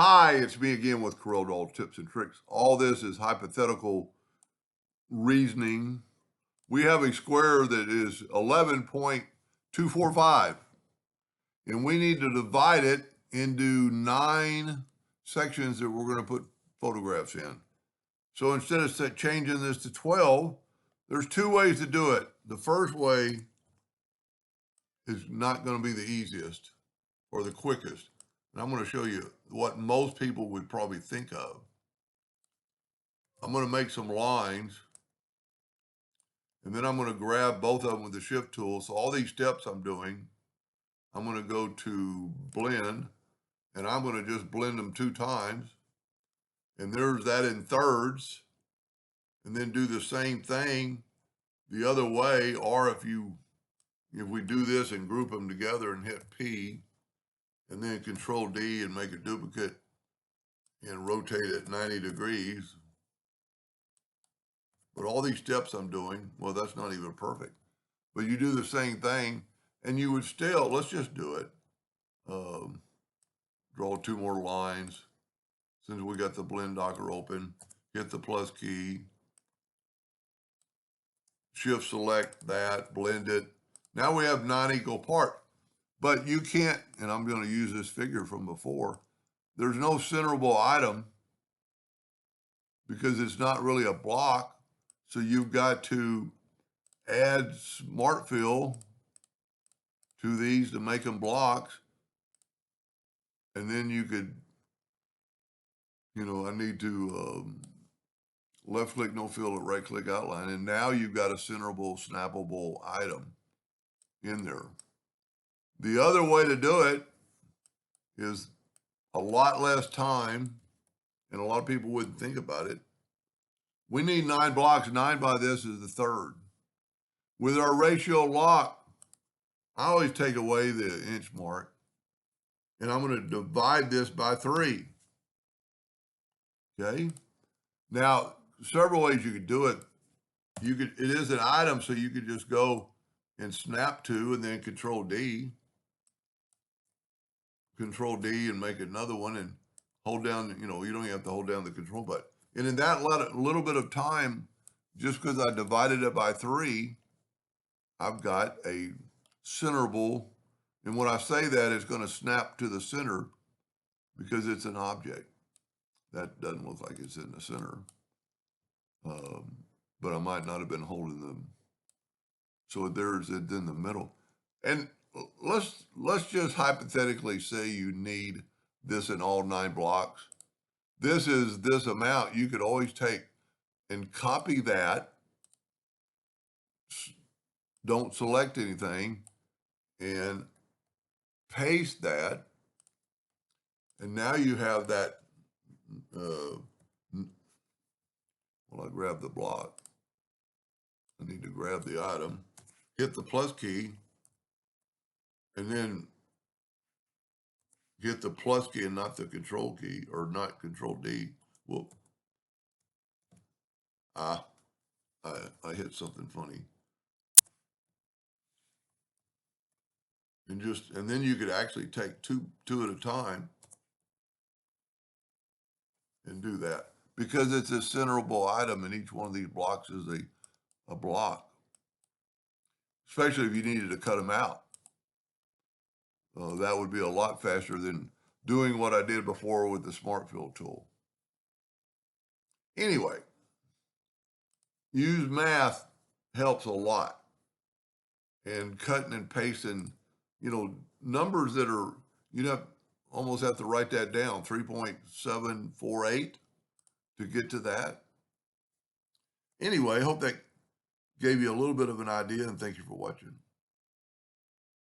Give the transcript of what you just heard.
Hi, it's me again with Corel tips and tricks. All this is hypothetical reasoning. We have a square that is 11.245, and we need to divide it into 9 sections that we're going to put photographs in. So instead of changing this to 12, there's 2 ways to do it. The first way is not going to be the easiest or the quickest. And I'm going to show you what most people would probably think of. I'm going to make some lines, and then I'm going to grab both of them with the shift tool. So all these steps I'm doing, I'm going to go to blend, and I'm going to just blend them 2 times. And there's that in thirds. And then do the same thing the other way. Or if we do this and group them together and hit P, and then Control D and make a duplicate and rotate it 90 degrees. But all these steps I'm doing, well, that's not even perfect. But you do the same thing, and you would still, let's just do it. Draw 2 more lines. Since we got the blend docker open, hit the plus key. Shift select that, blend it. Now we have 9 equal parts. But you can't, and I'm going to use this figure from before, there's no centerable item because it's not really a block. So you've got to add smart fill to these to make them blocks. And then you could, I need to left click no fill or right click outline. And now you've got a centerable, snappable item in there. The other way to do it is a lot less time, and a lot of people wouldn't think about it. We need 9 blocks. 9 by this is the third. With our ratio lock, I always take away the inch mark, and I'm going to divide this by 3. Okay? Now, several ways you could do it. It is an item, so you could just go and snap to and then Control D. Control D and make another one and hold down, you don't even have to hold down the control button. And in that little bit of time, just because I divided it by 3, I've got a centerable. And when I say that, it's going to snap to the center because it's an object. That doesn't look like it's in the center. But I might not have been holding them. So there's it in the middle. And let's just hypothetically say you need this in all 9 blocks. This is this amount. You could always take and copy that. Don't select anything and paste that. And now you have that. Well, I grab the block. I need to grab the item, hit the plus key, and then hit the plus key and not the control key, or not Control D. Whoop. I hit something funny. And then you could actually take two at a time and do that, because it's a centerable item, and each one of these blocks is a block, especially if you needed to cut them out. That would be a lot faster than doing what I did before with the Smart Fill tool. Anyway, use math helps a lot. And cutting and pasting, numbers that are, almost have to write that down, 3.748 to get to that. Anyway, I hope that gave you a little bit of an idea, and thank you for watching.